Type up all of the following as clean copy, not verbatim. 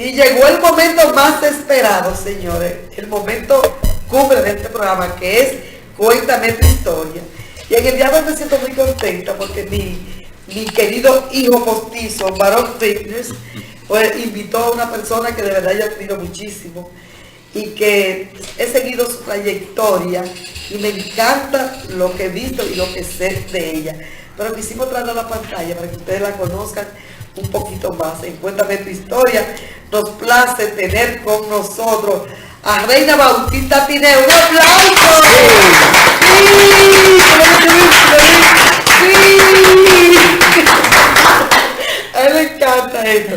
Y llegó el momento más esperado, señores, el momento cumbre de este programa, que es Cuéntame tu historia. Y en el día de hoy me siento muy contenta porque mi querido hijo postizo, Varón Fitness, pues invitó a una persona que de verdad yo admiro muchísimo y que he seguido su trayectoria y me encanta lo que he visto y lo que sé de ella. Pero quisimos traerla a la pantalla para que ustedes la conozcan un poquito más. En Cuéntame tu historia, nos place tener con nosotros a Reina Bautista Tineo. ¡Un aplauso! ¡Sí! A él me encanta esto.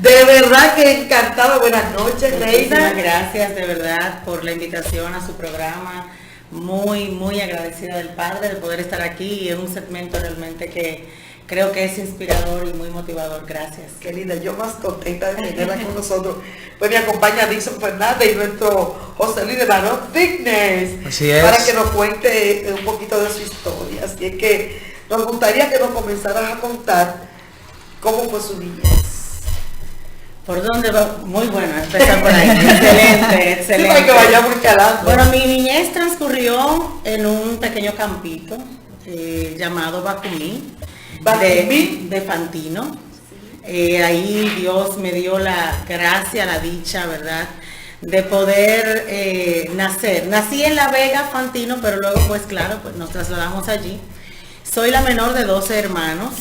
De verdad que encantada. Buenas noches, Reina. Muchísimas gracias de verdad por la invitación a su programa. Muy agradecida del Padre de poder estar aquí. Es un segmento realmente que creo que es inspirador y muy motivador. Gracias. Qué linda, yo más contenta de tenerla con nosotros. Pues me acompaña Dixon Fernández y nuestro José Luis de Varón Fitness. Así es. Para que nos cuente un poquito de su historia. Así es que nos gustaría que nos comenzaras a contar cómo fue su niñez. ¿Por dónde va? Muy bueno, empezar por ahí. Excelente. Sí, para que vayamos escalando. Bueno, mi niñez transcurrió en un pequeño campito llamado Bacumí. De Fantino. Ahí Dios me dio la gracia, la dicha, ¿verdad?, de poder nacer. Nací en La Vega, Fantino, pero luego, pues claro, pues nos trasladamos allí. Soy la menor de 12 hermanos.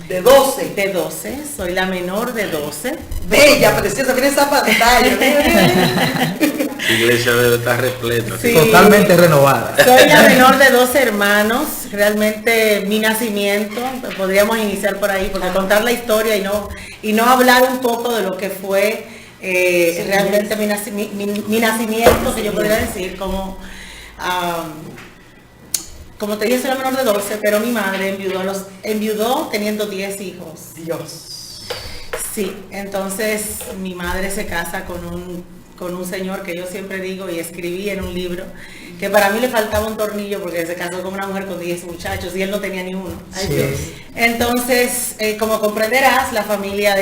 ¿De 12? De 12, soy la menor de 12. Bella, preciosa, mira esa pantalla. La iglesia debe estar repleta. Sí. Totalmente renovada. Soy la menor de 12 hermanos. Realmente mi nacimiento, podríamos iniciar por ahí, porque contar la historia y no hablar un poco de lo que fue realmente mi nacimiento, que yo podría decir como te dije, soy la menor de 12, pero mi madre enviudó teniendo 10 hijos. Dios. Sí, entonces mi madre se casa con un señor que yo siempre digo y escribí en un libro, que para mí le faltaba un tornillo porque se casó con una mujer con 10 muchachos y él no tenía ni uno. Sí. Entonces, como comprenderás, la familia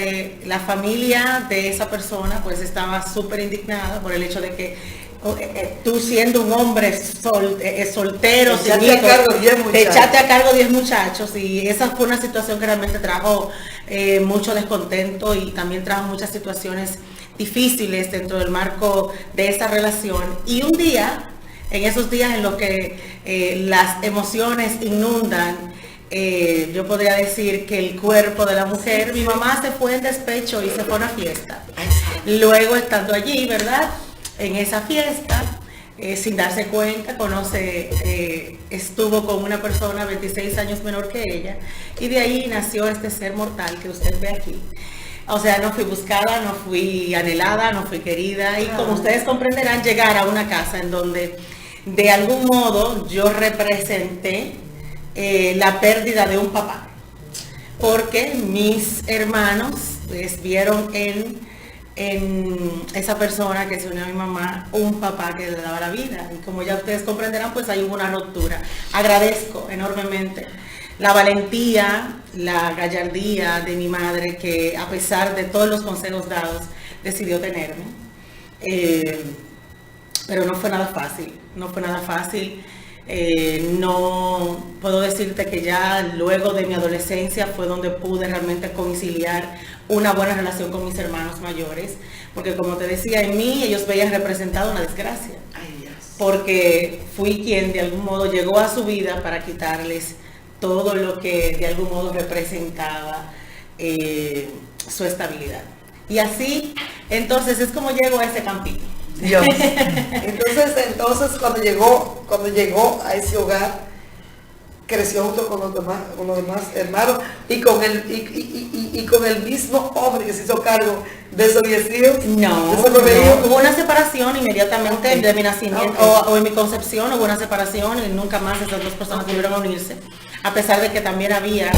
de esa persona pues estaba súper indignada por el hecho de que tú siendo un hombre soltero, sin hijos, te echaste a cargo 10 muchachos, y esa fue una situación que realmente trajo mucho descontento y también trajo muchas situaciones difíciles dentro del marco de esa relación. Y un día, en esos días en los que las emociones inundan, yo podría decir que el cuerpo de la mujer, mi mamá se fue en despecho y se fue a una fiesta. Luego, estando allí, ¿verdad?, en esa fiesta, sin darse cuenta, estuvo con una persona 26 años menor que ella, y de ahí nació este ser mortal que usted ve aquí. O sea, no fui buscada, no fui anhelada, no fui querida, y como ustedes comprenderán, llegar a una casa en donde de algún modo yo representé la pérdida de un papá, porque mis hermanos pues vieron en esa persona que se unió a mi mamá un papá que le daba la vida, y como ya ustedes comprenderán, pues ahí hubo una ruptura. Agradezco enormemente la valentía, la gallardía de mi madre, que a pesar de todos los consejos dados decidió tenerme, pero no fue nada fácil. No puedo decirte que ya luego de mi adolescencia fue donde pude realmente conciliar una buena relación con mis hermanos mayores, porque como te decía, en mí ellos veían representado una desgracia, porque fui quien de algún modo llegó a su vida para quitarles todo lo que de algún modo representaba su estabilidad. Y así, entonces es como llego a ese campito. Dios. Entonces cuando llegó a ese hogar, creció junto con los demás hermanos y con el mismo hombre que se hizo cargo de esos 10 hijos. No, hubo una separación inmediatamente de mi nacimiento, o en mi concepción hubo una separación, y nunca más esas dos personas volvieron a unirse, a pesar de que también había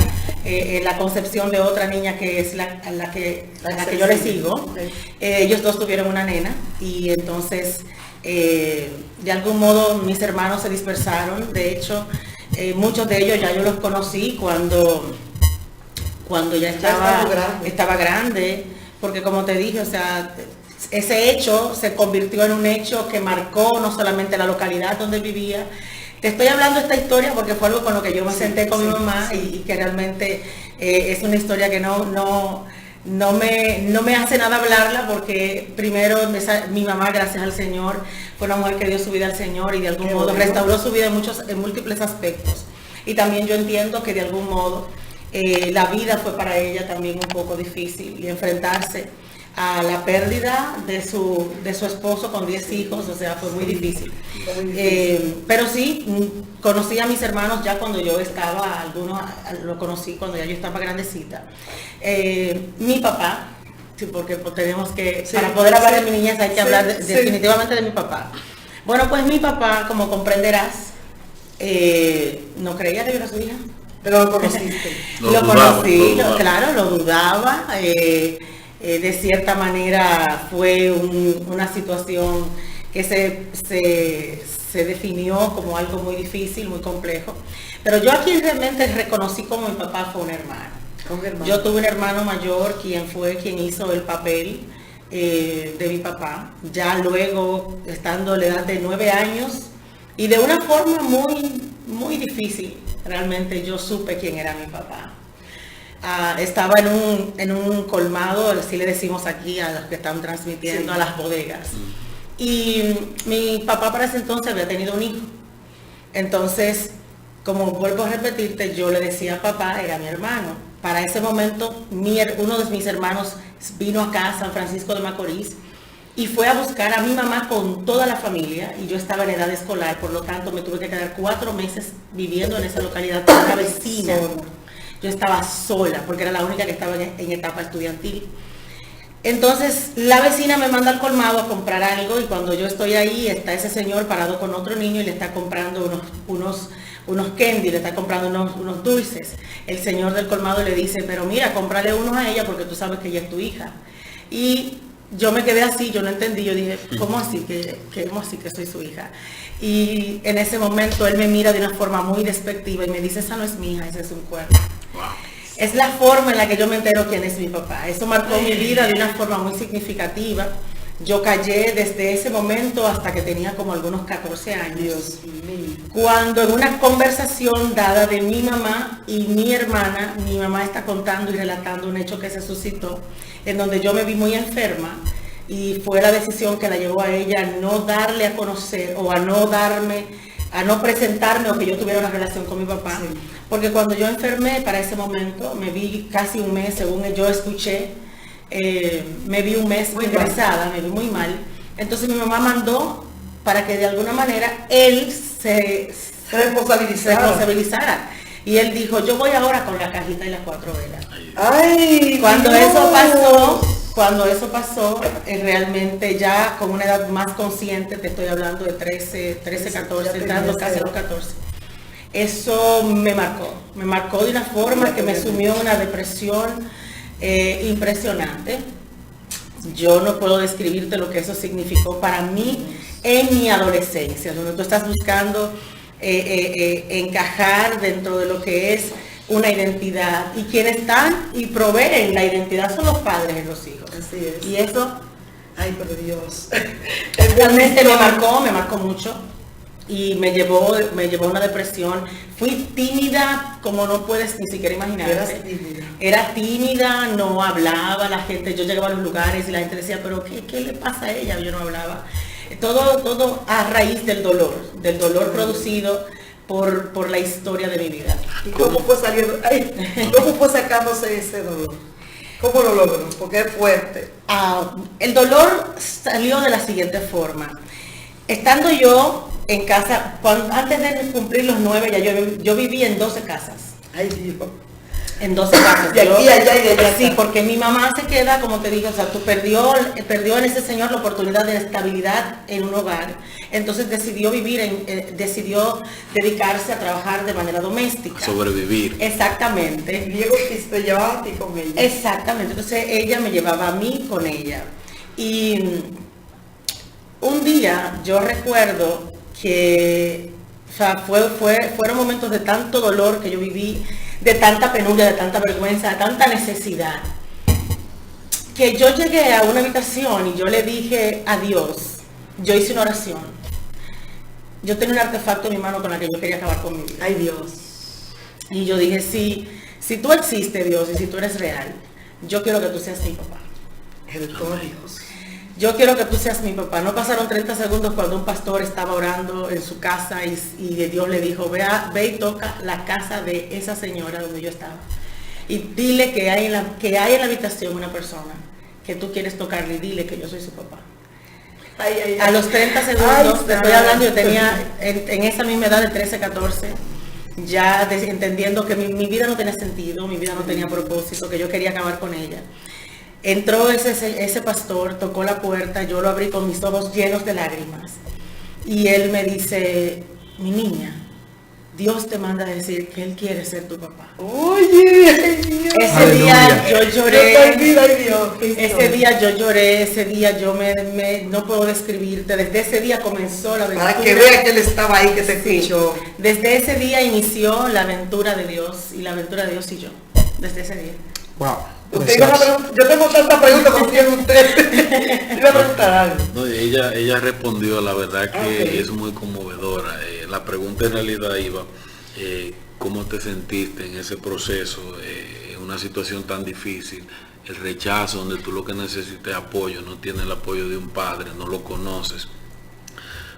la concepción de otra niña que es la que yo le sigo. Ellos dos tuvieron una nena, y entonces de algún modo mis hermanos se dispersaron. De hecho, muchos de ellos ya yo los conocí cuando ya estaba grande. porque como te dije, o sea, ese hecho se convirtió en un hecho que marcó no solamente la localidad donde vivía. Te estoy hablando de esta historia porque fue algo con lo que yo me senté con mi mamá y que realmente es una historia que no me hace nada hablarla, porque primero mi mamá, gracias al Señor, fue una mujer que dio su vida al Señor y de algún modo restauró su vida en múltiples aspectos. Y también yo entiendo que de algún modo la vida fue para ella también un poco difícil, y enfrentarse a la pérdida de su esposo con 10 hijos, o sea, fue muy difícil. Pero sí, conocí a mis hermanos ya cuando yo estaba, algunos lo conocí cuando ya yo estaba grandecita. Mi papá, sí, porque tenemos que, para poder hablar de mi niñez hay que hablar definitivamente de mi papá. Bueno, pues mi papá, como comprenderás, no creía que yo era su hija. Pero lo conociste. Lo conocí, claro, lo dudaba. De cierta manera fue una situación que se definió como algo muy difícil, muy complejo. Pero yo a quien realmente reconocí como mi papá fue un hermano. Yo tuve un hermano mayor quien hizo el papel de mi papá, ya luego estando a la edad de 9 años, y de una forma muy, muy difícil. Realmente yo supe quién era mi papá. Estaba en un colmado, así le decimos aquí a los que están transmitiendo, a las bodegas. Y mi papá para ese entonces había tenido un hijo. Entonces, como vuelvo a repetirte, yo le decía papá, era mi hermano. Para ese momento, uno de mis hermanos vino acá a San Francisco de Macorís y fue a buscar a mi mamá con toda la familia, y yo estaba en edad escolar, por lo tanto me tuve que quedar 4 meses viviendo en esa localidad con una vecina. Yo estaba sola porque era la única que estaba en etapa estudiantil. Entonces la vecina me manda al colmado a comprar algo, y cuando yo estoy ahí está ese señor parado con otro niño y le está comprando unos candy, le está comprando unos dulces. El señor del colmado le dice, pero mira, cómprale unos a ella porque tú sabes que ella es tu hija. Y yo me quedé así, yo no entendí, yo dije, ¿cómo así que soy su hija? Y en ese momento él me mira de una forma muy despectiva y me dice, esa no es mi hija, ese es un cuerno. Wow. Es la forma en la que yo me entero quién es mi papá. Eso marcó mi vida de una forma muy significativa. Yo callé desde ese momento hasta que tenía como algunos 14 años. Dios mío. Cuando en una conversación dada de mi mamá y mi hermana, mi mamá está contando y relatando un hecho que se suscitó, en donde yo me vi muy enferma, y fue la decisión que la llevó a ella a no darle a conocer o a no presentarme o que yo tuviera una relación con mi papá. Sí. Porque cuando yo enfermé, para ese momento, me vi casi un mes, según yo escuché, me vi un mes muy ingresada, me vi muy mal. Entonces mi mamá mandó para que de alguna manera él se responsabilizara. Y él dijo, yo voy ahora con la cajita y las 4 velas. Ay, cuando eso pasó, realmente ya con una edad más consciente, te estoy hablando de 13, 14, entrando casi a los 14. Eso me marcó de una forma que me sumió en una depresión impresionante. Yo no puedo describirte lo que eso significó para mí en mi adolescencia, donde tú estás buscando encajar dentro de lo que es una identidad, y quienes están y proveen la identidad son los padres de los hijos. Así es. Y eso, ay, pero Dios, realmente me marcó mucho, y me llevó a una depresión. Fui tímida como no puedes ni siquiera imaginarte. Era tímida, no hablaba, la gente, yo llegaba a los lugares y la gente decía, pero ¿qué le pasa a ella? Yo no hablaba. Todo a raíz del dolor producido por la historia de mi vida. ¿Y cómo fue cómo fue sacándose ese dolor? ¿Cómo lo logró? Porque es fuerte. El dolor salió de la siguiente forma. Estando yo en casa, antes de cumplir los 9, ya yo viví en 12 casas. Ay, Dios. En 12 casas. De aquí allá y de allá. Sí, porque mi mamá se queda, como te digo, o sea, perdió en ese señor la oportunidad de estabilidad en un hogar. Entonces decidió dedicarse a trabajar de manera doméstica. Sobrevivir. Exactamente. Diego te llevaba a ti con ella. Exactamente. Entonces ella me llevaba a mí con ella. Y un día yo recuerdo que, o sea, fueron momentos de tanto dolor que yo viví, de tanta penuria, de tanta vergüenza, de tanta necesidad, que yo llegué a una habitación y yo le dije a Dios, yo hice una oración. Yo tenía un artefacto en mi mano con la que yo quería acabar con mi vida. Ay, Dios. Y yo dije, si tú existes, Dios, y si tú eres real, yo quiero que tú seas mi papá. El de todo Dios. Yo quiero que tú seas mi papá. No pasaron 30 segundos cuando un pastor estaba orando en su casa y Dios le dijo, ve y toca la casa de esa señora donde yo estaba. Y dile que hay en la habitación una persona que tú quieres tocarle y dile que yo soy su papá. Ay, ay, ay. A los 30 segundos, te estoy hablando, yo santo. tenía en esa misma edad de 13, 14, ya entendiendo que mi vida no tenía sentido, mi vida no tenía propósito, que yo quería acabar con ella. Entró ese pastor, tocó la puerta, yo lo abrí con mis ojos llenos de lágrimas. Y él me dice, mi niña, Dios te manda a decir que Él quiere ser tu papá. Oye, ay, Dios. Ese día yo lloré. Ay, Dios. Ese día yo lloré, ese día yo no puedo describirte. Desde ese día comenzó la aventura. Para que vea que Él estaba ahí, que te Sí. escuchó. Desde ese día inició la aventura de Dios y la aventura de Dios y yo. Desde ese día. Wow. Usted iba a preguntar, yo tengo tanta pregunta como tiene usted. Iba a preguntar algo. No, ella respondió, la verdad que Ok. es muy conmovedora. La pregunta en realidad iba, ¿cómo te sentiste en ese proceso, en una situación tan difícil? El rechazo, donde tú lo que necesitas es apoyo, no tienes el apoyo de un padre, no lo conoces.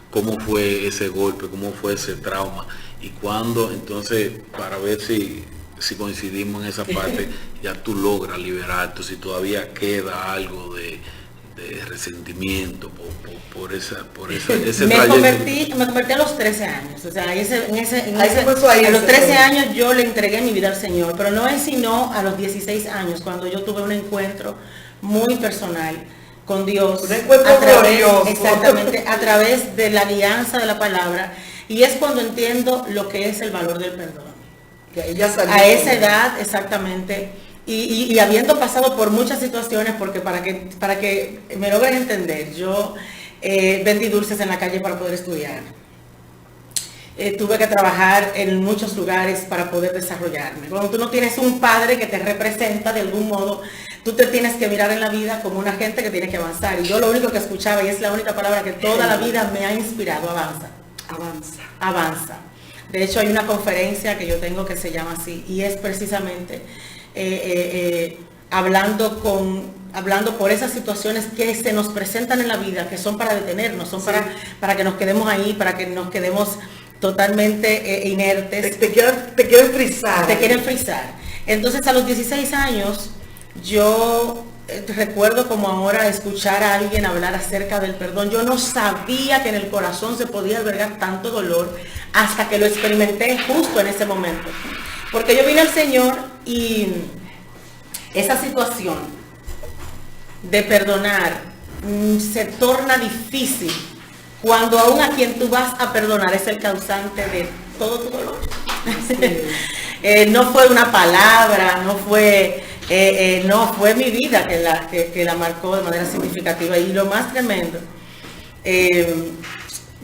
¿Cómo fue ese golpe? ¿Cómo fue ese trauma? Y cuando, entonces, para ver si coincidimos en esa parte, ya tú logras liberarte, si todavía queda algo de resentimiento por ese Me trayecto. convertí a los 13 años. O sea, Ahí comenzó ahí a los ese 13 todo. años yo le entregué mi vida al Señor, pero no es sino a los 16 años cuando yo tuve un encuentro muy personal con Dios. Un encuentro glorioso. Exactamente, a través de la alianza de la palabra. Y es cuando entiendo lo que es el valor del perdón. Que ella salió. A esa edad, exactamente, y habiendo pasado por muchas situaciones, porque para que me logren entender, yo vendí dulces en la calle para poder estudiar. Tuve que trabajar en muchos lugares para poder desarrollarme. Cuando tú no tienes un padre que te representa de algún modo, tú te tienes que mirar en la vida como una gente que tiene que avanzar. Y yo lo único que escuchaba, y es la única palabra que toda la vida me ha inspirado, avanza. Avanza. Avanza. De hecho, hay una conferencia que yo tengo que se llama así, y es precisamente hablando por esas situaciones que se nos presentan en la vida, que son para detenernos, son para que nos quedemos ahí, para que nos quedemos totalmente inertes. Te quieren frizar. Te quieren frizar. Entonces, a los 16 años, yo recuerdo como ahora escuchar a alguien hablar acerca del perdón. Yo no sabía que en el corazón se podía albergar tanto dolor hasta que lo experimenté justo en ese momento. Porque yo vine al Señor y esa situación de perdonar se torna difícil cuando aún a quien tú vas a perdonar es el causante de todo tu dolor. No fue una palabra, no fue mi vida que la marcó de manera significativa. Y lo más tremendo,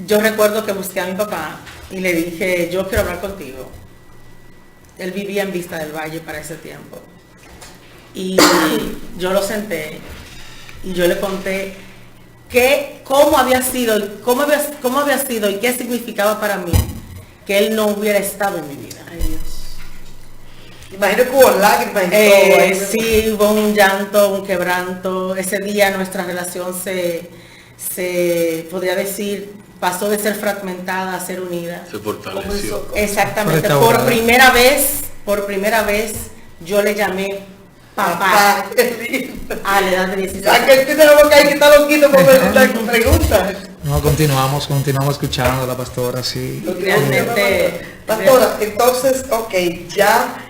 yo recuerdo que busqué a mi papá y le dije, yo quiero hablar contigo. Él vivía en Vista del Valle para ese tiempo. Y yo lo senté y yo le conté cómo había sido y qué significaba para mí que él no hubiera estado en mi vida. Ay, Dios. Imagino que hubo lágrimas y todo. ahí. Sí, hubo un llanto, un quebranto. Ese día nuestra relación se podría decir, pasó de ser fragmentada a ser unida. Se fortaleció. Exactamente. Restaurada. Por primera vez yo le llamé papá Papá, qué lindo. a la edad de 16 Ya que años. él tiene la boca ahí que está loquito por preguntas. No, continuamos escuchando a la pastora, sí. Realmente. Pastora, entonces, ok, ya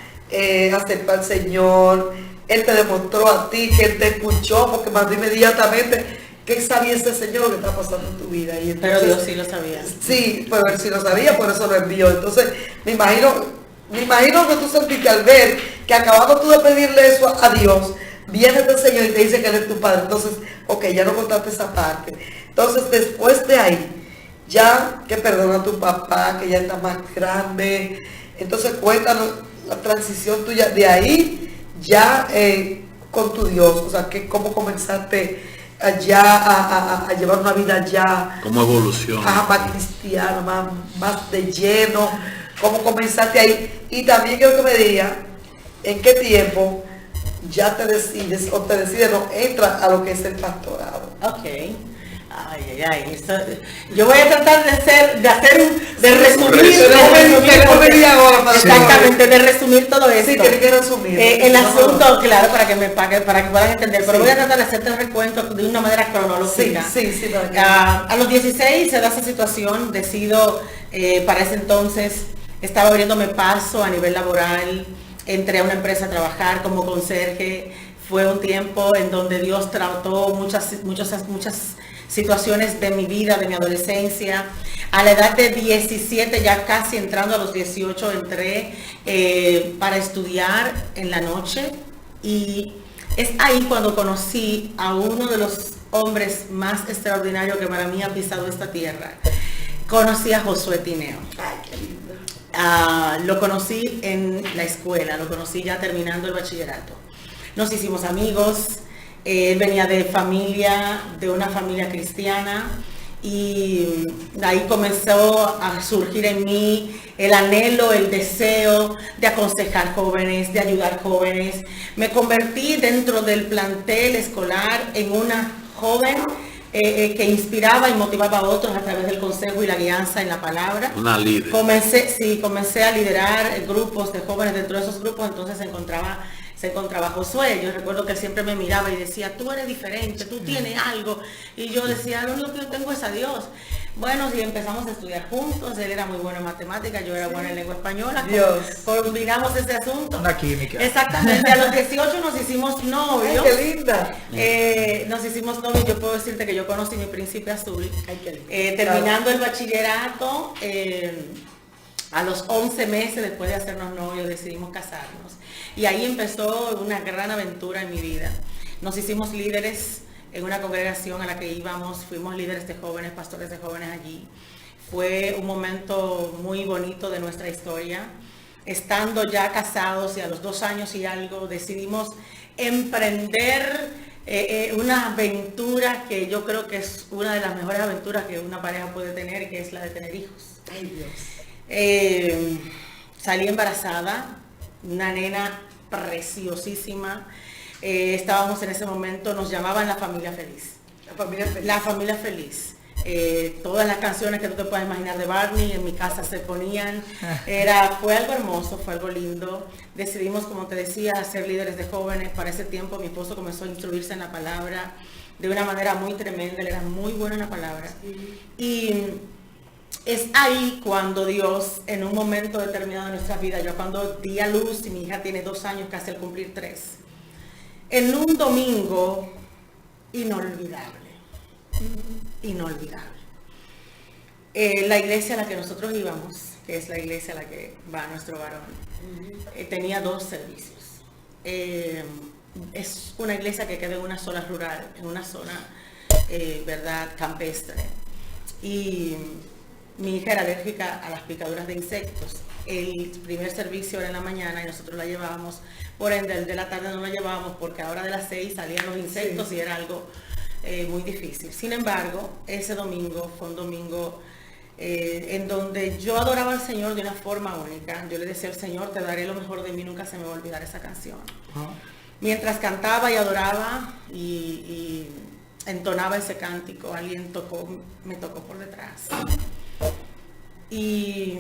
aceptó al Señor, Él te demostró a ti que Él te escuchó, porque mandó inmediatamente que sabía ese Señor lo que está pasando en tu vida. Y entonces, Pero Dios sí lo sabía. Sí, pero Él sí lo sabía, por eso lo envió. Entonces, me imagino que tú sentiste al ver que acabando tú de pedirle eso a Dios, viene este Señor y te dice que Él es tu Padre. Entonces, ok, ya no contaste esa parte. Entonces, después de ahí, ya que perdona a tu papá, que ya está más grande, entonces cuéntanos la transición tuya. De ahí, ya, con tu Dios? O sea, cómo comenzaste a llevar una vida ya ¿Cómo evoluciona? más cristiana, más de lleno? ¿Cómo comenzaste ahí? Y también quiero que me digas en qué tiempo ya te decides o te decides no entra a lo que es el pastorado. Ok. Yo voy a tratar de resumir exactamente, de resumir todo esto. Sí, tiene que resumir. El asunto, claro, para que puedan entender, pero voy a tratar de hacerte el recuento de una manera cronológica. Sí. A los 16 se da esa situación, decido, para ese entonces, estaba abriéndome paso a nivel laboral, entré a una empresa a trabajar como conserje, fue un tiempo en donde Dios trató muchas situaciones de mi vida, de mi adolescencia. A la edad de 17, ya casi entrando a los 18, entré para estudiar en la noche, y es ahí cuando conocí a uno de los hombres más extraordinarios que para mí ha pisado esta tierra. Conocí a Josué Tineo. Ay, qué lindo. Lo conocí en la escuela, lo conocí ya terminando el bachillerato. Nos hicimos amigos. Él venía de una familia cristiana, y ahí comenzó a surgir en mí el anhelo, el deseo de aconsejar jóvenes, de ayudar jóvenes. Me convertí dentro del plantel escolar en una joven que inspiraba y motivaba a otros a través del consejo y la guianza en la palabra. Una líder. Comencé a liderar grupos de jóvenes. Dentro de esos grupos entonces se encontraba Josué. Yo recuerdo que él siempre me miraba y decía, tú eres diferente, tú tienes algo. Y yo decía, lo único que yo tengo es a Dios. Bueno, y empezamos a estudiar juntos. Él era muy bueno en matemáticas, yo era buena en lengua española. Dios. Combinamos ese asunto. Una química. Exactamente. A los 18 nos hicimos novios. Ay, qué linda. Nos hicimos novios. Yo puedo decirte que yo conocí mi príncipe azul. Ay, qué lindo. Terminando el bachillerato, a los 11 meses después de hacernos novios decidimos casarnos. Y ahí empezó una gran aventura en mi vida. Nos hicimos líderes en una congregación a la que íbamos, fuimos líderes de jóvenes, pastores de jóvenes allí. Fue un momento muy bonito de nuestra historia. Estando ya casados y a los 2 años y algo, decidimos emprender una aventura que yo creo que es una de las mejores aventuras que una pareja puede tener, que es la de tener hijos. Ay, Dios. Salí embarazada, una nena preciosísima. Estábamos en ese momento, nos llamaban la familia feliz. La familia feliz. La familia feliz. Todas las canciones que tú te puedes imaginar de Barney en mi casa se ponían. Fue algo hermoso, fue algo lindo. Decidimos, como te decía, ser líderes de jóvenes. Para ese tiempo mi esposo comenzó a instruirse en la palabra de una manera muy tremenda. Él era muy bueno en la palabra. Sí. Y es ahí cuando Dios, en un momento determinado de nuestra vida, yo cuando di a luz, y mi hija tiene 2 años, casi al cumplir 3, en un domingo inolvidable, la iglesia a la que nosotros íbamos, que es la iglesia a la que va nuestro varón, tenía 2 servicios. Es una iglesia que queda en una zona rural, en una zona, verdad, campestre. Y mi hija era alérgica a las picaduras de insectos. El primer servicio era en la mañana y nosotros la llevábamos, por ende el de la tarde no la llevábamos porque a hora de las 6 salían los insectos, sí, y era algo muy difícil. Sin embargo, ese domingo fue un domingo en donde yo adoraba al Señor de una forma única. Yo le decía al Señor, te daré lo mejor de mí, nunca se me va a olvidar esa canción. Mientras cantaba y adoraba y entonaba ese cántico, alguien me tocó por detrás. Y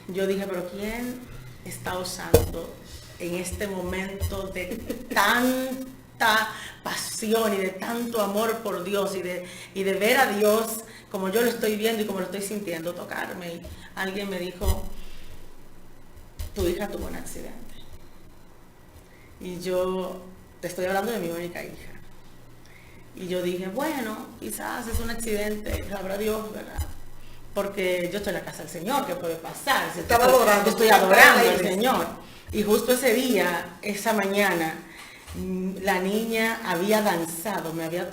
yo dije, pero ¿quién está osando en este momento de tanta pasión y de tanto amor por Dios y de ver a Dios como yo lo estoy viendo y como lo estoy sintiendo tocarme? Y alguien me dijo, tu hija tuvo un accidente. Y yo te estoy hablando de mi única hija. Y yo dije, bueno, quizás es un accidente, sabrá Dios, ¿verdad? Porque yo estoy en la casa del Señor, ¿qué puede pasar? Yo estoy adorando al Señor. Y justo ese día, esa mañana, la niña había danzado, me había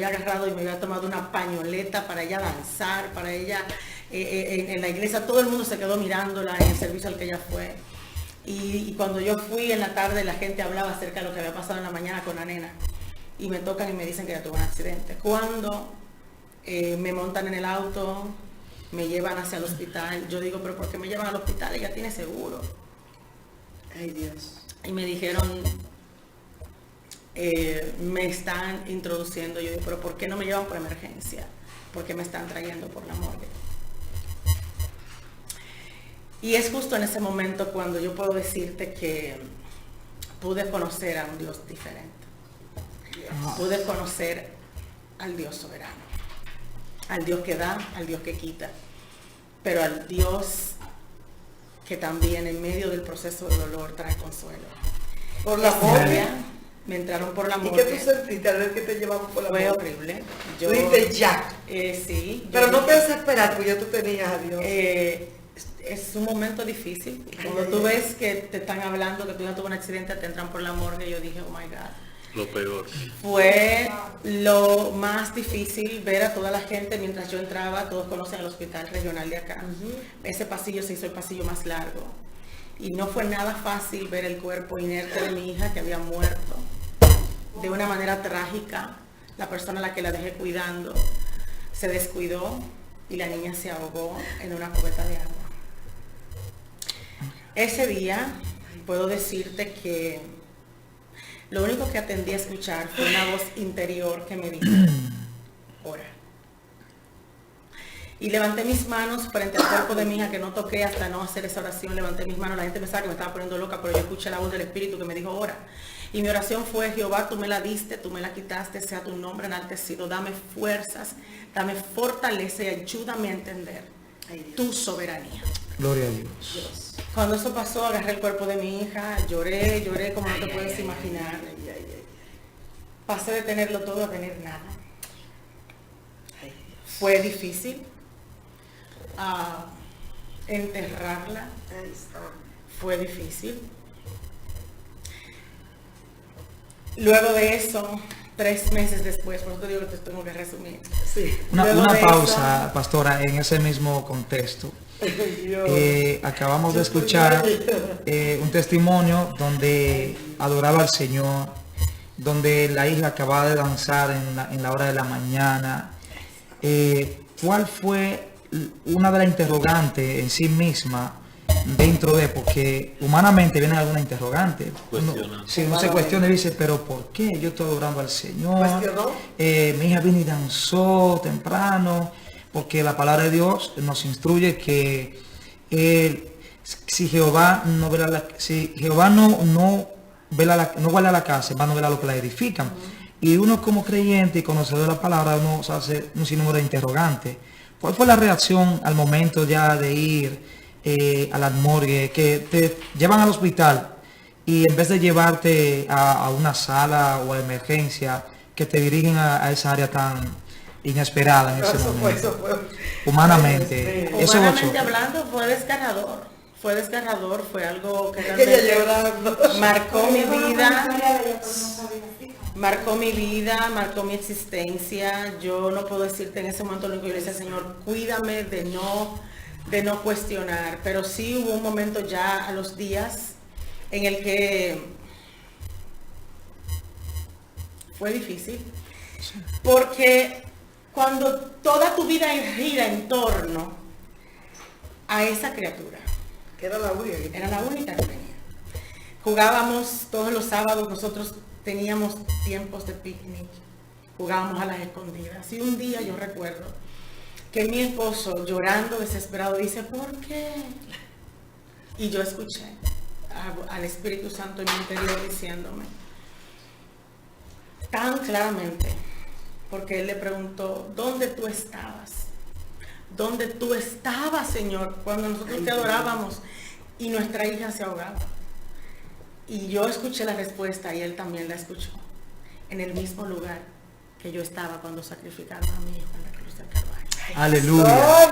agarrado y me había tomado una pañoleta para ella danzar, para ella en la iglesia. Todo el mundo se quedó mirándola en el servicio al que ella fue. Y cuando yo fui en la tarde, la gente hablaba acerca de lo que había pasado en la mañana con la nena. Y me tocan y me dicen que ella tuvo un accidente. Cuando me montan en el auto, me llevan hacia el hospital, yo digo, pero ¿por qué me llevan al hospital? Ella tiene seguro. Ay, Dios. Y me dijeron, me están introduciendo. Yo digo, pero ¿por qué no me llevan por emergencia? ¿Por qué me están trayendo por la morgue? Y es justo en ese momento cuando yo puedo decirte que pude conocer a un Dios diferente. Pude conocer al Dios soberano, al Dios que da, al Dios que quita, pero al Dios que también en medio del proceso de dolor trae consuelo. Por la Ese morgue. día me entraron por la ¿Y morgue. qué tú sentiste al ver que te llevamos por la Fue morgue? horrible. Tú dijiste ya. Sí. Pero yo no te dije, desesperaste porque ya tú tenías a Dios. es un momento difícil. Cuando Ay, tú ay, ves que te están hablando, que tú ya tuvo un accidente, te entran por la morgue, yo dije, oh my God. Lo peor. Fue lo más difícil ver a toda la gente mientras yo entraba. Todos conocen el hospital regional de acá. Ese pasillo se hizo el pasillo más largo. Y no fue nada fácil ver el cuerpo inerte de mi hija que había muerto. De una manera trágica, la persona a la que la dejé cuidando se descuidó y la niña se ahogó en una cubeta de agua. Ese día puedo decirte que lo único que atendí a escuchar fue una voz interior que me dijo, ora. Y levanté mis manos frente al cuerpo de mi hija, que no toqué hasta no hacer esa oración. Levanté mis manos, la gente pensaba que me estaba poniendo loca, pero yo escuché la voz del Espíritu que me dijo, ora. Y mi oración fue, Jehová, tú me la diste, tú me la quitaste, sea tu nombre enaltecido. Dame fuerzas, dame fortaleza y ayúdame a entender tu soberanía. Gloria a Dios. Cuando eso pasó, agarré el cuerpo de mi hija, lloré como no te puedes imaginar. Pasé de tenerlo todo a tener nada. Fue difícil enterrarla, fue difícil. Luego de eso, 3 meses después, por eso digo que te tengo que resumir. Sí. Luego Una de pausa, pastora, en ese mismo contexto. Acabamos de escuchar un testimonio donde adoraba al Señor, donde la hija acababa de danzar en la hora de la mañana. ¿Cuál fue una de las interrogantes en sí misma dentro de, porque humanamente viene alguna interrogante? Si uno se cuestiona y dice, pero ¿por qué yo estoy adorando al Señor? Mi hija vino y danzó temprano, porque la palabra de Dios nos instruye que si Jehová no vela no guarda la casa, va a no vela lo que la edifican. Y uno como creyente y conocedor de la palabra, uno hace un sinnúmero de interrogantes. ¿Cuál fue la reacción al momento ya de ir a la morgue, que te llevan al hospital y en vez de llevarte a una sala o a emergencia, que te dirigen a esa área tan inesperada en ese momento? Humanamente. Humanamente hablando, fue desgarrador. Fue algo que realmente marcó mi vida. Marcó mi vida, marcó mi existencia. Yo no puedo decirte en ese momento lo único que yo le decía, Señor, cuídame de no cuestionar. Pero sí hubo un momento ya a los días en el que fue difícil. Porque cuando toda tu vida gira en torno a esa criatura, Que era la única que era la única que tenía. Jugábamos todos los sábados, nosotros teníamos tiempos de picnic, jugábamos a las escondidas. Y un día yo recuerdo que mi esposo, llorando desesperado, dice, ¿por qué? Y yo escuché al Espíritu Santo en mi interior diciéndome tan claramente, porque él le preguntó, ¿dónde tú estabas? ¿Dónde tú estabas, Señor, cuando nosotros te adorábamos y nuestra hija se ahogaba? Y yo escuché la respuesta y él también la escuchó, en el mismo lugar que yo estaba cuando sacrificaron a mi hijo en la cruz del Calvario. Aleluya.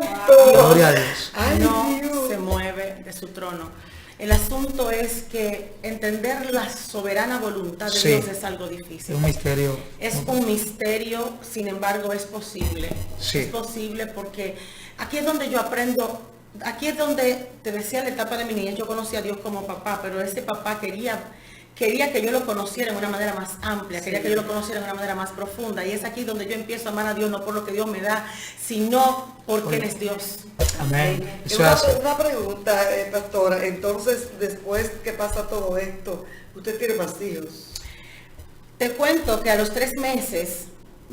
Gloria a Dios. No se mueve de su trono. El asunto es que entender la soberana voluntad de Dios es algo difícil. Es un misterio. Es un misterio, sin embargo es posible. Sí. Es posible porque aquí es donde yo aprendo aquí es donde te decía la etapa de mi niñez, yo conocí a Dios como papá, pero ese papá quería que yo lo conociera de una manera más amplia, quería que yo lo conociera de una manera más profunda. Y es aquí donde yo empiezo a amar a Dios, no por lo que Dios me da, sino porque Él es Dios. Amén. Una pregunta, pastora. Entonces, después que pasa todo esto, ¿usted tiene más hijos? Te cuento que a los 3 meses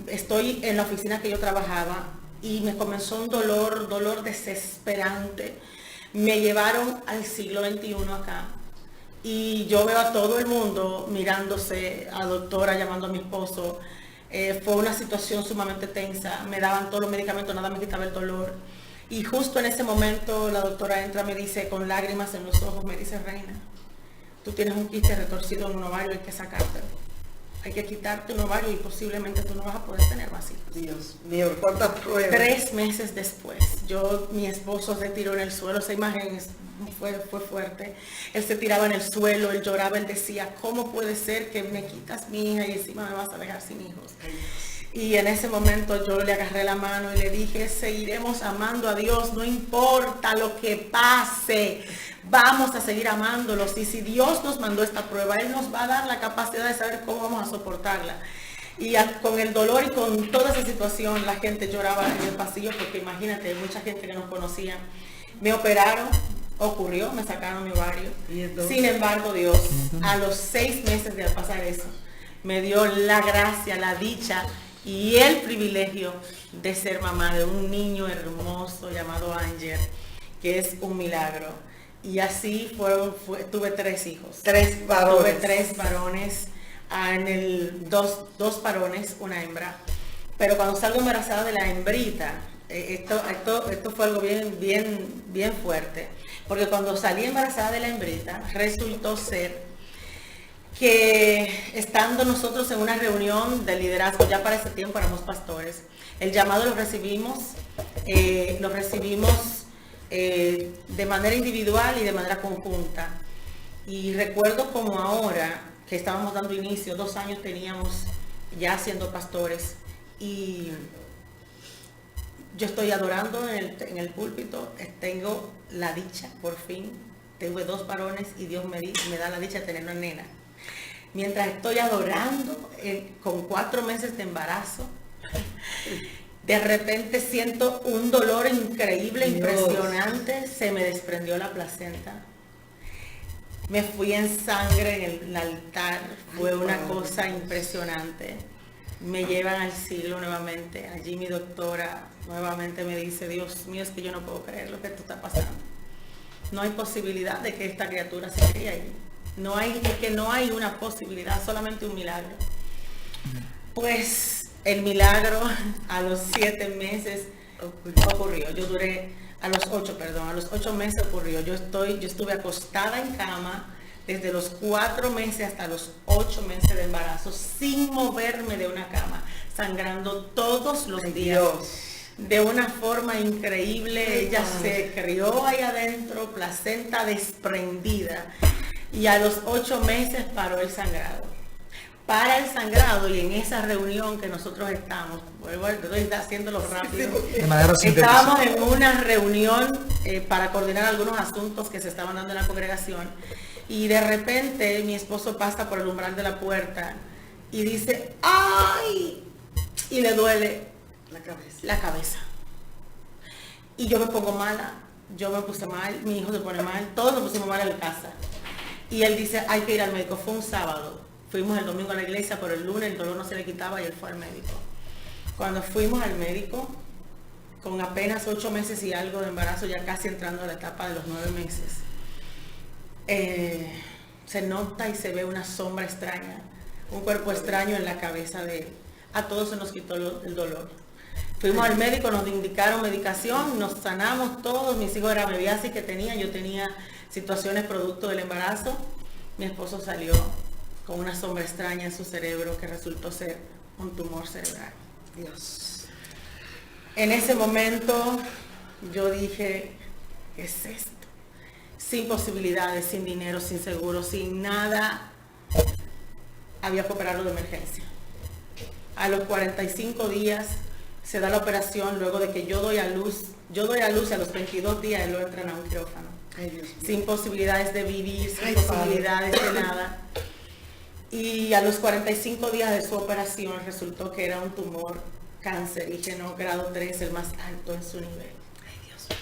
estoy en la oficina que yo trabajaba y me comenzó un dolor desesperante. Me llevaron al siglo XXI acá. Y yo veo a todo el mundo mirándose, a doctora llamando a mi esposo. Fue una situación sumamente tensa. Me daban todos los medicamentos, nada me quitaba el dolor. Y justo en ese momento la doctora entra, me dice con lágrimas en los ojos, me dice: Reina, tú tienes un quiste retorcido en un ovario, hay que sacártelo. Hay que quitarte un ovario y posiblemente tú no vas a poder tener más hijos. Dios mío, ¿cuántas pruebas? 3 meses después, mi esposo se tiró en el suelo. Esa imagen fue fuerte. Él se tiraba en el suelo, él lloraba, él decía: ¿cómo puede ser que me quitas mi hija y encima me vas a dejar sin hijos? Y en ese momento yo le agarré la mano y le dije: seguiremos amando a Dios, no importa lo que pase, vamos a seguir amándolos. Y si Dios nos mandó esta prueba, Él nos va a dar la capacidad de saber cómo vamos a soportarla. Y con el dolor y con toda esa situación, la gente lloraba en el pasillo, porque imagínate, mucha gente que nos conocía. Me operaron, ocurrió, me sacaron mi ovario. Sin embargo, Dios, a los 6 meses de pasar eso, me dio la gracia, la dicha y el privilegio de ser mamá de un niño hermoso llamado Ángel, que es un milagro. Y así tuve 3 hijos. 3 varones. Tuve 3 varones, dos varones, una hembra. Pero cuando salgo embarazada de la hembrita, esto fue algo bien fuerte. Porque cuando salí embarazada de la hembrita, resultó ser que estando nosotros en una reunión de liderazgo, ya para ese tiempo éramos pastores, el llamado lo recibimos de manera individual y de manera conjunta. Y recuerdo como ahora que estábamos dando inicio, 2 años teníamos ya siendo pastores, y yo estoy adorando en el púlpito. Tengo la dicha, por fin, tuve 2 varones y Dios me da la dicha de tener una nena. Mientras estoy adorando, con 4 meses de embarazo, de repente siento un dolor increíble, Dios. Impresionante. Se me desprendió la placenta. Me fui en sangre en el altar. Fue una cosa impresionante. Me llevan al siglo nuevamente. Allí mi doctora nuevamente me dice: Dios mío, es que yo no puedo creer lo que tú está pasando. No hay posibilidad de que esta criatura se críe allí. No hay una posibilidad, solamente un milagro. Pues el milagro a los 7 meses ocurrió. Yo duré a los 8 meses ocurrió. Yo estuve acostada en cama desde los 4 meses hasta los 8 meses de embarazo, sin moverme de una cama, sangrando todos los días. De una forma increíble. Ella se crió ahí adentro, placenta desprendida. Y a los 8 meses paró el sangrado. Para el sangrado, y en esa reunión que nosotros estamos, estoy haciéndolo rápido, De manera sintética. estábamos en una reunión para coordinar algunos asuntos que se estaban dando en la congregación, y de repente mi esposo pasa por el umbral de la puerta y dice: ¡ay! Y le duele la cabeza. Y yo me pongo mala, yo me puse mal, mi hijo se pone mal, todos nos pusimos mal en la casa. Y él dice: hay que ir al médico. Fue un sábado. Fuimos el domingo a la iglesia, pero el lunes el dolor no se le quitaba y él fue al médico. Cuando fuimos al médico, con apenas 8 meses y algo de embarazo, ya casi entrando a la etapa de los 9 meses, se nota y se ve una sombra extraña, un cuerpo extraño en la cabeza de él. A todos se nos quitó el dolor. Fuimos al médico, nos indicaron medicación, nos sanamos todos. Mis hijos eran mebiasis que tenían, yo tenía situaciones producto del embarazo. Mi esposo salió con una sombra extraña en su cerebro que resultó ser un tumor cerebral. Dios. En ese momento yo dije: ¿qué es esto? Sin posibilidades, sin dinero, sin seguro, sin nada, había que operarlo de emergencia. A los 45 días se da la operación luego de que yo doy a luz a los 22 días él lo entran a un quirófano. Ay, Dios mío. Sin posibilidades de vivir, sin Ay, posibilidades de nada. Y a los 45 días de su operación resultó que era un tumor cancerígeno grado 3, el más alto en su nivel. Ay, Dios mío.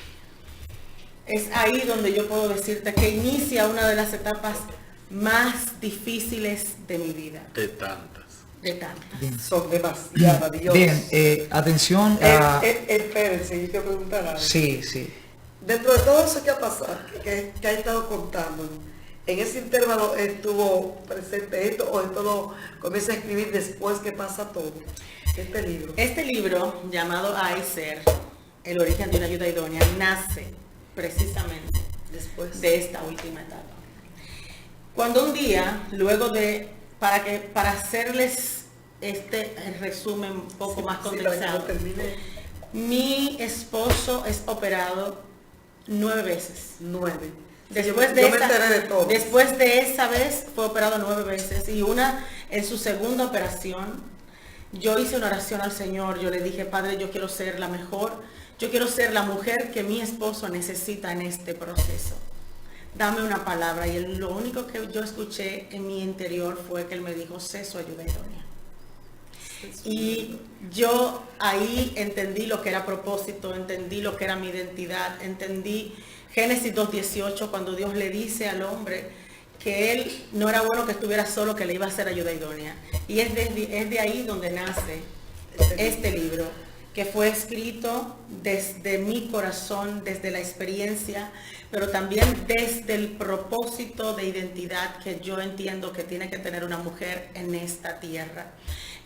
Es ahí donde yo puedo decirte que inicia una de las etapas más difíciles de mi vida. De tantas. De tantas. Bien. Son demasiadas, Dios. Bien, atención a... Espérense, yo quiero preguntar algo. Sí, sí. Dentro de todo eso que ha pasado, que ha estado contando, en ese intervalo estuvo presente esto o esto lo comienza a escribir después que pasa todo. Este libro, Llamado Ay Ser, el origen de una ayuda idónea, nace precisamente después de esta última etapa. Cuando un día, luego de, para hacerles el resumen un poco más condensado, mi esposo es operado 9 veces. 9. Después de esa vez fue operado 9 veces y una en su segunda operación. Yo hice una oración al Señor, yo le dije, Padre, yo quiero ser la mejor, yo quiero ser la mujer que mi esposo necesita en este proceso. Dame una palabra. Y lo único que yo escuché en mi interior fue que él me dijo, sé su ayuda idónea. Y yo ahí entendí lo que era propósito, entendí lo que era mi identidad, entendí Génesis 2:18, cuando Dios le dice al hombre que él no era bueno que estuviera solo, que le iba a hacer ayuda idónea. Y es de ahí donde nace este libro, que fue escrito desde mi corazón, desde la experiencia, pero también desde el propósito de identidad que yo entiendo que tiene que tener una mujer en esta tierra.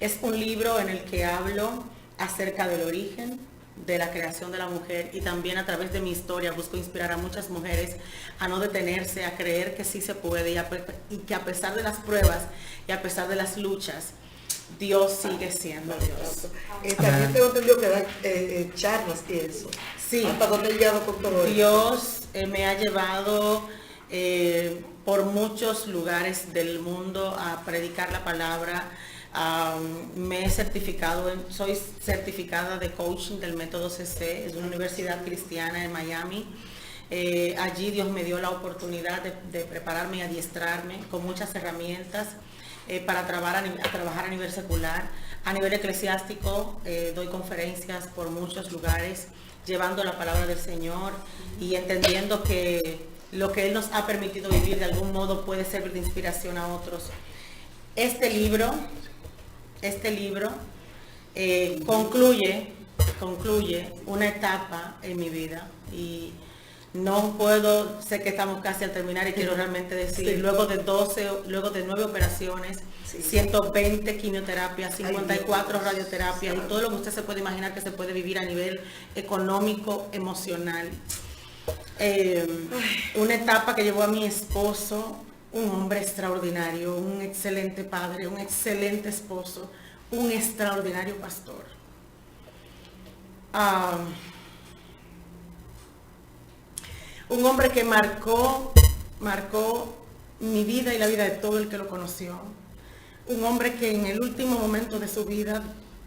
Es un libro en el que hablo acerca del origen, de la creación de la mujer, y también a través de mi historia busco inspirar a muchas mujeres a no detenerse, a creer que sí se puede y que a pesar de las pruebas y a pesar de las luchas, Dios sigue siendo Dios. También tengo entendido que da charlas y eso. Sí. ¿Hasta dónde he llegado con todo eso? Dios me ha llevado por muchos lugares del mundo a predicar la palabra. Me he certificado, soy certificada de coaching del método CC, es una universidad cristiana en Miami. Allí Dios me dio la oportunidad de prepararme y adiestrarme con muchas herramientas para trabajar a nivel secular. A nivel eclesiástico doy conferencias por muchos lugares, llevando la palabra del Señor y entendiendo que lo que Él nos ha permitido vivir de algún modo puede servir de inspiración a otros. Este libro concluye una etapa en mi vida y no puedo, sé que estamos casi al terminar y quiero realmente decir, sí. luego de 9 operaciones, sí. 120 quimioterapias, 54 radioterapias y todo lo que usted se puede imaginar que se puede vivir a nivel económico, emocional. Una etapa que llevó a mi esposo, un hombre extraordinario, un excelente padre, un excelente esposo, un extraordinario pastor. Un hombre que marcó mi vida y la vida de todo el que lo conoció. Un hombre que en el último momento de su vida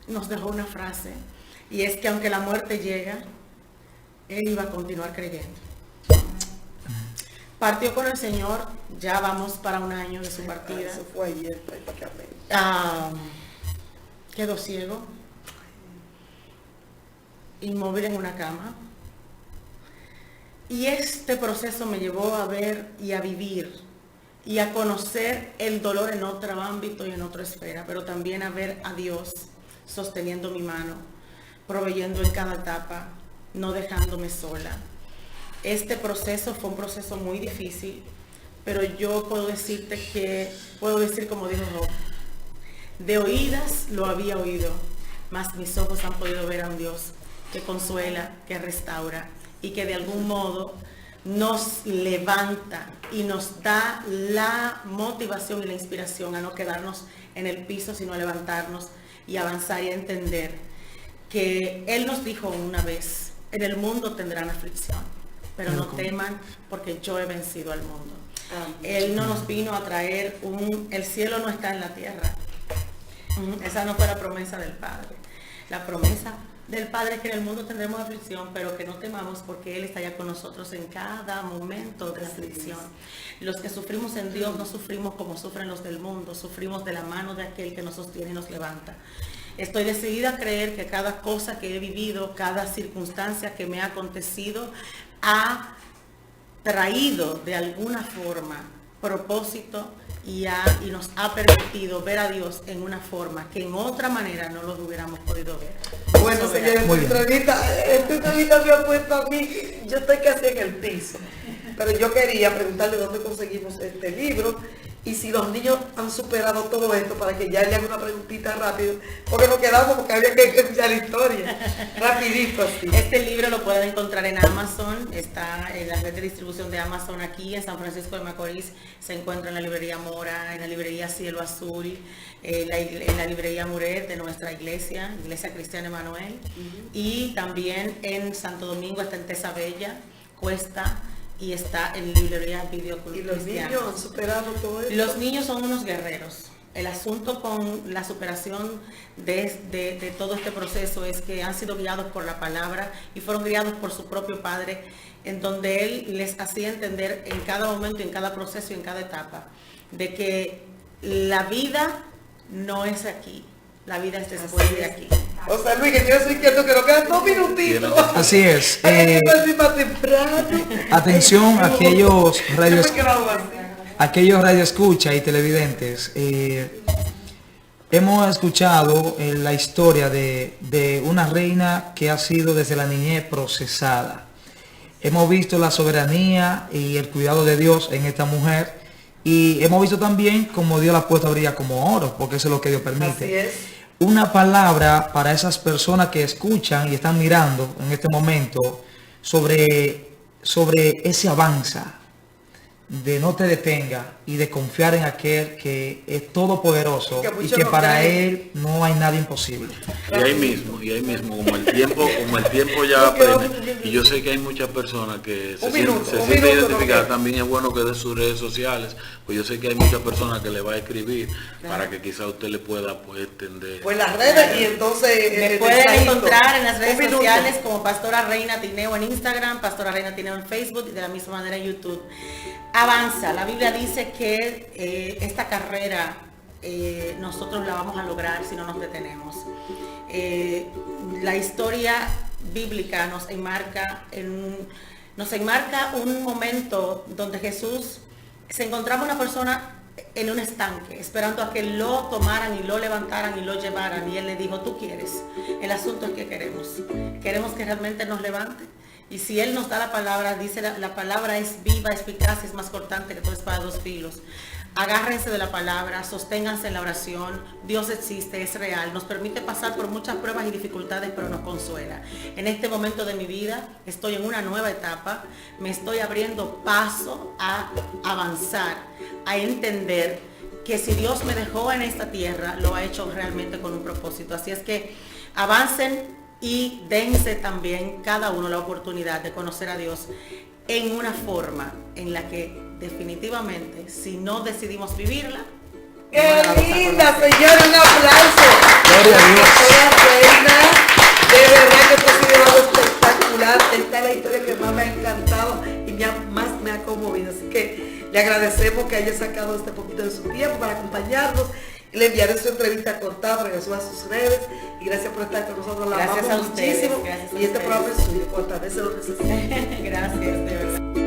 nos dejó una frase, y es que aunque la muerte llega, él iba a continuar creyendo. Partió con el Señor, ya vamos para un año de su partida. Eso fue ayer prácticamente. Quedó ciego, inmóvil en una cama. Y este proceso me llevó a ver y a vivir y a conocer el dolor en otro ámbito y en otra esfera, pero también a ver a Dios sosteniendo mi mano, proveyendo en cada etapa, no dejándome sola. Este proceso fue un proceso muy difícil, pero yo puedo decir como dijo Job, de oídas lo había oído, mas mis ojos han podido ver a un Dios que consuela, que restaura y que de algún modo nos levanta y nos da la motivación y la inspiración a no quedarnos en el piso, sino a levantarnos y avanzar y a entender que Él nos dijo una vez, en el mundo tendrán aflicción, pero no teman porque yo he vencido al mundo. Él no nos vino a traer el cielo no está en la tierra. Esa no fue la promesa del Padre. La promesa del Padre es que en el mundo tendremos aflicción, pero que no temamos porque Él está ya con nosotros en cada momento de aflicción. Los que sufrimos en Dios no sufrimos como sufren los del mundo, sufrimos de la mano de aquel que nos sostiene y nos levanta. Estoy decidida a creer que cada cosa que he vivido, cada circunstancia que me ha acontecido, ha traído de alguna forma propósito y nos ha permitido ver a Dios en una forma que en otra manera no lo hubiéramos podido ver. Bueno, señores, esta entrevista me ha puesto a mí, yo estoy casi en el piso, pero yo quería preguntarle dónde conseguimos este libro y si los niños han superado todo esto, para que ya le haga una preguntita rápido, porque nos quedamos, porque había que escuchar la historia, rapidito así. Este libro lo pueden encontrar en Amazon, está en la red de distribución de Amazon aquí en San Francisco de Macorís, se encuentra en la librería Mora, en la librería Cielo Azul, en la librería Muret de nuestra iglesia Cristiana Emanuel, y también en Santo Domingo está en Tesa Bella, Cuesta, y está en librería Video Club. ¿Y los niños han superado todo esto? Los niños son unos guerreros. El asunto con la superación de todo este proceso es que han sido guiados por la palabra y fueron guiados por su propio padre, en donde él les hacía entender en cada momento, en cada proceso y en cada etapa, de que la vida no es aquí, la vida es después de aquí. O sea, Luis, que yo soy quieto, que nos quedan 2 minutitos. Así es. Más temprano. Atención a aquellos radioescuchas y televidentes. Hemos escuchado la historia de una reina que ha sido desde la niñez procesada. Hemos visto la soberanía y el cuidado de Dios en esta mujer, y hemos visto también cómo Dios la ha puesto a brillar como oro, porque eso es lo que Dios permite. Así es. Una palabra para esas personas que escuchan y están mirando en este momento sobre ese avanza, de no te detenga y de confiar en aquel que es todopoderoso y que para él no hay nada imposible. Y ahí mismo, como el tiempo ya aprende, y yo sé que hay muchas personas que se sienten identificadas, también es bueno que dé sus redes sociales, pues yo sé que hay muchas personas que le va a escribir para que quizá usted le pueda entender. Pues las redes, y entonces me pueden encontrar en las redes sociales como Pastora Reina Tineo en Instagram, Pastora Reina Tineo en Facebook y de la misma manera en YouTube. Avanza, la Biblia dice que esta carrera nosotros la vamos a lograr si no nos detenemos. La historia bíblica nos enmarca un momento donde Jesús se encontraba una persona en un estanque, esperando a que lo tomaran y lo levantaran y lo llevaran, y él le dijo: tú quieres, el asunto es que queremos que realmente nos levante. Y si Él nos da la palabra, dice la palabra es viva, eficaz, es más cortante que toda espada de 2 filos. Agárrense de la palabra, sosténganse en la oración. Dios existe, es real, nos permite pasar por muchas pruebas y dificultades, pero nos consuela. En este momento de mi vida estoy en una nueva etapa, me estoy abriendo paso a avanzar, a entender que si Dios me dejó en esta tierra, lo ha hecho realmente con un propósito. Así es que avancen y dense también cada uno la oportunidad de conocer a Dios en una forma en la que definitivamente, si no decidimos vivirla, ¡qué linda, señora! Un aplauso. Gloria a Dios. Reina, de verdad que ha sido algo espectacular. Esta es la historia que más me ha encantado y más me ha conmovido. Así que le agradecemos que haya sacado este poquito de su tiempo para acompañarnos. Le enviaré su entrevista cortada para que suba a sus redes, y gracias por estar con nosotros. La gracias amamos a ustedes, muchísimo, y este programa es suyo, cuantas veces lo necesite. Gracias, de verdad.